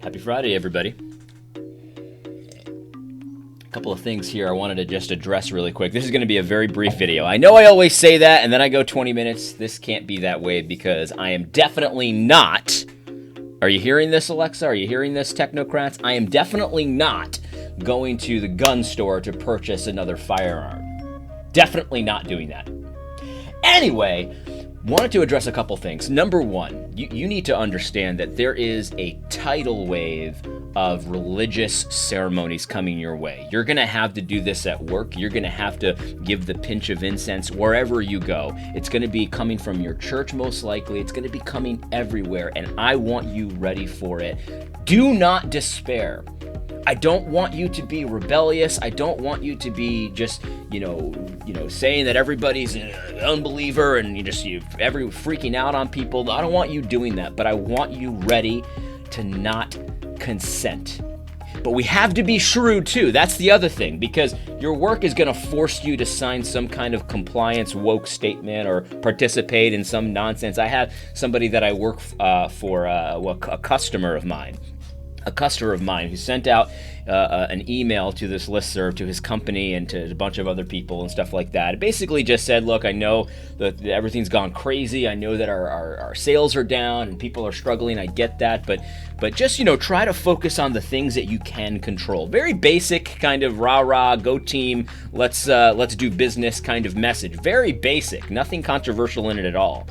Happy Friday, everybody. A couple of things here I wanted to just address really quick. This is going to be a very brief video. I know I always say that, and then I go 20 minutes. This can't be that way because I am definitely not... Are you hearing this, Alexa? Are you hearing this, technocrats? I am definitely not going to the gun store to purchase another firearm. Definitely not doing that. Anyway, wanted to address a couple things. Number one, you need to understand that there is a tidal wave of religious ceremonies coming your way. You're going to have to do this at work. You're going to have to give the pinch of incense wherever you go. It's going to be coming from your church, most likely. It's going to be coming everywhere, and I want you ready for it. Do not despair. I don't want you to be rebellious. I don't want you to be just, saying that everybody's an unbeliever and every freaking out on people. I don't want you doing that, but I want you ready to not consent. But we have to be shrewd too. That's the other thing, because your work is going to force you to sign some kind of compliance woke statement or participate in some nonsense. I have somebody that I work for, a customer of mine who sent out an email to this listserv to his company and to a bunch of other people and stuff like that. It basically just said, look, I know that everything's gone crazy. I know that our sales are down and people are struggling. I get that. But just, try to focus on the things that you can control. Very basic kind of rah-rah, go team, let's do business kind of message. Very basic, nothing controversial in it at all.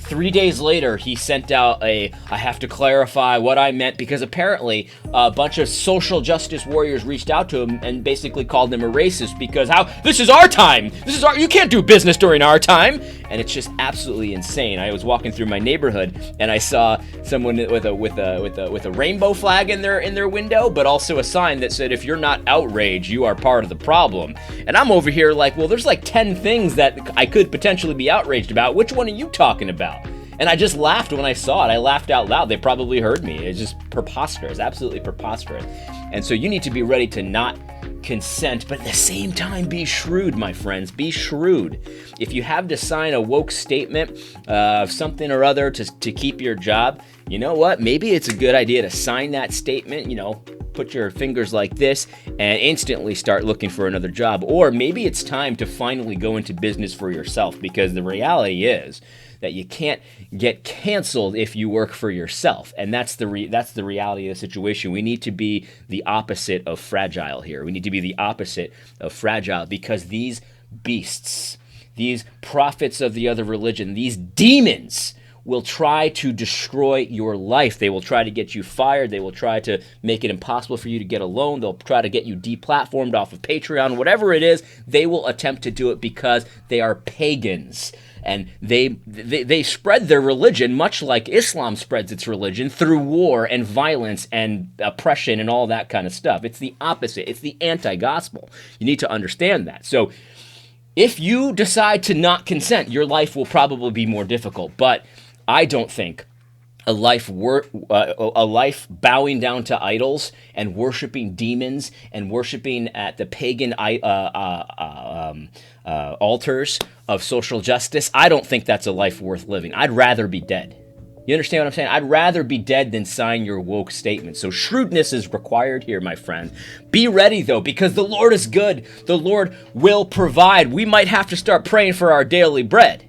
3 days later, he sent out I have to clarify what I meant, because apparently a bunch of social justice warriors reached out to him and basically called him a racist because this is our time. You can't do business during our time. And it's just absolutely insane. I was walking through my neighborhood and I saw someone with a rainbow flag in their window, but also a sign that said, if you're not outraged, you are part of the problem. And I'm over here like, well, there's like 10 things that I could potentially be outraged about. Which one are you talking about? And I just laughed when I saw it. I laughed out loud. They probably heard me. It's just preposterous, absolutely preposterous. And so you need to be ready to not consent, but at the same time, be shrewd, my friends. Be shrewd. If you have to sign a woke statement of something or other to keep your job, you know what? Maybe it's a good idea to sign that statement, put your fingers like this and instantly start looking for another job. Or maybe it's time to finally go into business for yourself, because the reality is that you can't get canceled if you work for yourself. And that's the reality of the situation. We need to be the opposite of fragile here. We need to be the opposite of fragile, because these beasts, these prophets of the other religion, these demons will try to destroy your life. They will try to get you fired. They will try to make it impossible for you to get a loan. They'll try to get you deplatformed off of Patreon. Whatever it is, they will attempt to do it because they are pagans. And they spread their religion, much like Islam spreads its religion, through war and violence and oppression and all that kind of stuff. It's the opposite. It's the anti-gospel. You need to understand that. So if you decide to not consent, your life will probably be more difficult. But I don't think a life bowing down to idols and worshiping demons and worshiping at the pagan altars of social justice, I don't think that's a life worth living. I'd rather be dead. You understand what I'm saying? I'd rather be dead than sign your woke statement. So shrewdness is required here, my friend. Be ready, though, because the Lord is good. The Lord will provide. We might have to start praying for our daily bread.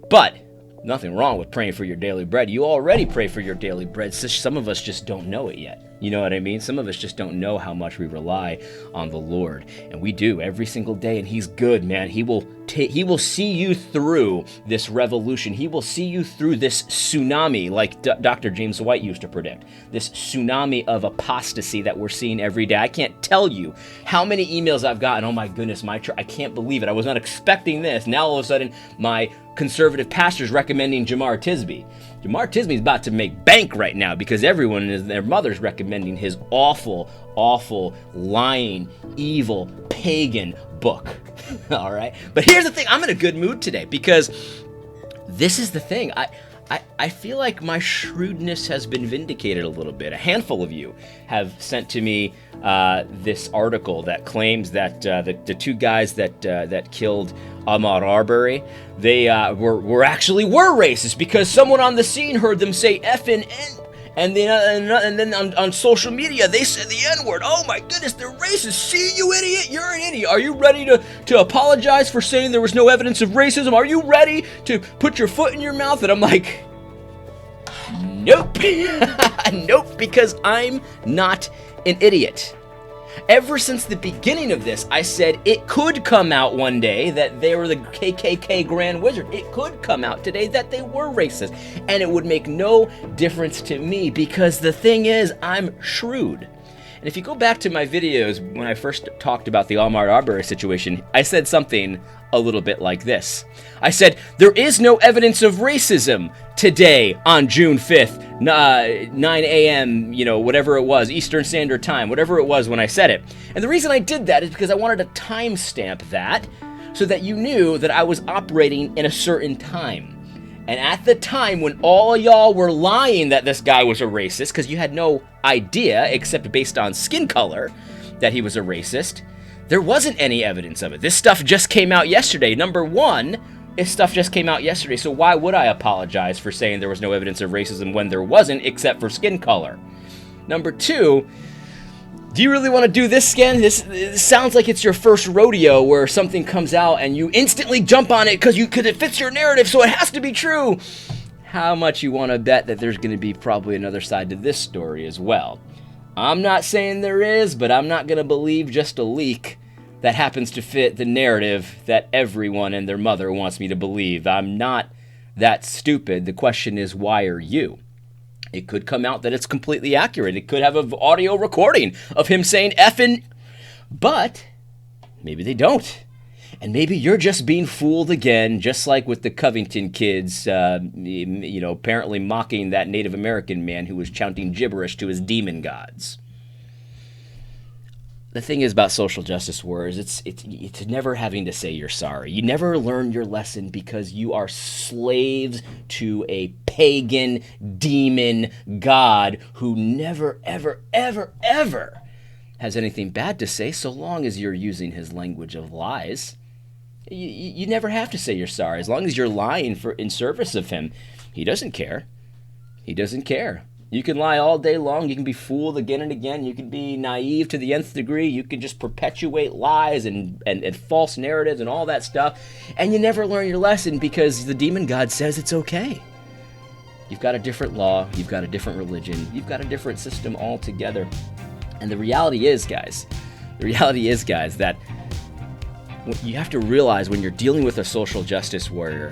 But nothing wrong with praying for your daily bread. You already pray for your daily bread. Some of us just don't know it yet. You know what I mean? Some of us just don't know how much we rely on the Lord. And we do every single day. And He's good, man. He will see you through this revolution. He will see you through this tsunami, like Dr. James White used to predict. This tsunami of apostasy that we're seeing every day. I can't tell you how many emails I've gotten. Oh my goodness, my church, I can't believe it. I was not expecting this. Now all of a sudden, my conservative pastor's recommending Jamar Tisby. Jamar Tisby's about to make bank right now because everyone and their mother's recommending his awful, lying, evil, pagan book. All right? But here's the thing. I'm in a good mood today because this is the thing. I feel like my shrewdness has been vindicated a little bit. A handful of you have sent to me this article that claims that the two guys that killed Ahmaud Arbery, they were racist because someone on the scene heard them say And then on social media, they said the N-word. Oh my goodness, they're racist. See, you idiot, you're an idiot. Are you ready to apologize for saying there was no evidence of racism? Are you ready to put your foot in your mouth? And I'm like, nope. Nope, because I'm not an idiot. Ever since the beginning of this, I said it could come out one day that they were the KKK Grand Wizard. It could come out today that they were racist. And it would make no difference to me because the thing is, I'm shrewd. And if you go back to my videos when I first talked about the Arbery situation, I said something a little bit like this. I said, there is no evidence of racism today on June 5th, 9 a.m., whatever it was, Eastern Standard Time, whatever it was when I said it. And the reason I did that is because I wanted to timestamp that so that you knew that I was operating in a certain time. And at the time when all y'all were lying that this guy was a racist, because you had no idea, except based on skin color, that he was a racist, there wasn't any evidence of it. This stuff just came out yesterday. Number one, this stuff just came out yesterday, so why would I apologize for saying there was no evidence of racism when there wasn't, except for skin color? Number two, do you really want to do this again? This sounds like it's your first rodeo where something comes out and you instantly jump on it because it fits your narrative, so it has to be true. How much you want to bet that there's going to be probably another side to this story as well? I'm not saying there is, but I'm not going to believe just a leak that happens to fit the narrative that everyone and their mother wants me to believe. I'm not that stupid. The question is, why are you? It could come out that it's completely accurate. It could have an audio recording of him saying effing, but maybe they don't. And maybe you're just being fooled again, just like with the Covington kids, apparently mocking that Native American man who was chanting gibberish to his demon gods. The thing is about social justice wars, it's never having to say you're sorry. You never learn your lesson because you are slaves to a pagan demon god who never, ever, ever, ever has anything bad to say so long as you're using his language of lies. You never have to say you're sorry. As long as you're lying in service of him, he doesn't care. He doesn't care. You can lie all day long. You can be fooled again and again. You can be naive to the nth degree. You can just perpetuate lies and false narratives and all that stuff. And you never learn your lesson because the demon god says it's okay. You've got a different law. You've got a different religion. You've got a different system altogether. And the reality is, guys, that you have to realize when you're dealing with a social justice warrior,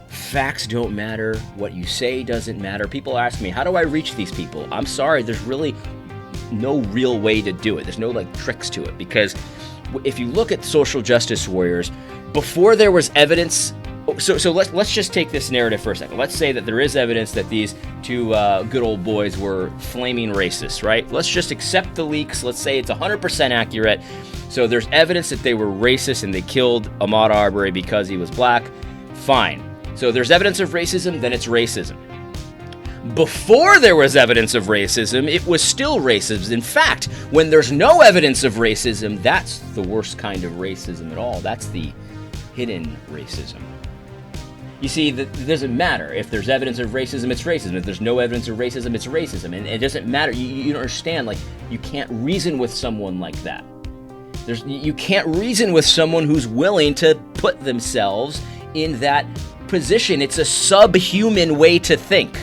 facts don't matter. What you say doesn't matter. People ask me, how do I reach these people? I'm sorry, there's really no real way to do it. There's no tricks to it, because if you look at social justice warriors, before there was evidence. So let's just take this narrative for a second. Let's say that there is evidence that these two good old boys were flaming racists, right? Let's just accept the leaks. Let's say it's 100% accurate. So there's evidence that they were racist and they killed Ahmaud Arbery because he was black. Fine. So there's evidence of racism, then it's racism. Before there was evidence of racism, it was still racism. In fact, when there's no evidence of racism, that's the worst kind of racism at all. That's the hidden racism. You see, it doesn't matter. If there's evidence of racism, it's racism. If there's no evidence of racism, it's racism. And it doesn't matter. You don't understand. You can't reason with someone like that. You can't reason with someone who's willing to put themselves in that position. It's a subhuman way to think.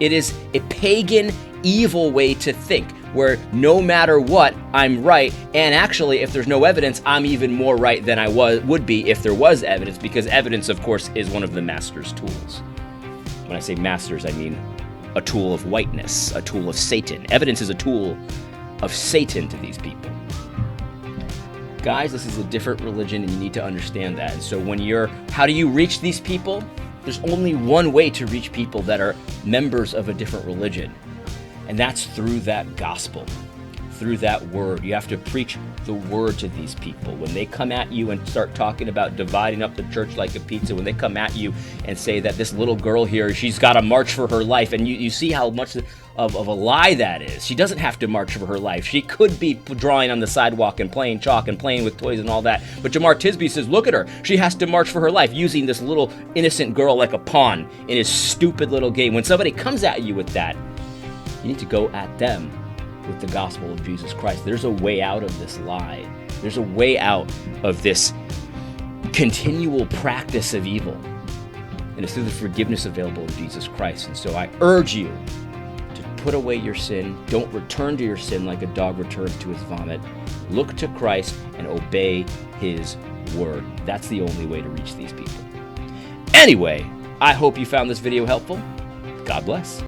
It is a pagan, evil way to think, where no matter what, I'm right, and actually, if there's no evidence, I'm even more right than I would be if there was evidence, because evidence, of course, is one of the master's tools. When I say masters, I mean a tool of whiteness, a tool of Satan. Evidence is a tool of Satan to these people. Guys, this is a different religion, and you need to understand that. And so how do you reach these people? There's only one way to reach people that are members of a different religion, and that's through that gospel, through that word. You have to preach the word to these people. When they come at you and start talking about dividing up the church like a pizza, when they come at you and say that this little girl here, she's got to march for her life, and you see how much of a lie that is. She doesn't have to march for her life. She could be drawing on the sidewalk and playing chalk and playing with toys and all that. But Jamar Tisby says, look at her. She has to march for her life, using this little innocent girl like a pawn in his stupid little game. When somebody comes at you with that, You need to go at them with the gospel of Jesus Christ. There's a way out of this lie. There's a way out of this continual practice of evil. And it's through the forgiveness available in Jesus Christ. And so I urge you to put away your sin. Don't return to your sin like a dog returns to his vomit. Look to Christ and obey his word. That's the only way to reach these people. Anyway, I hope you found this video helpful. God bless.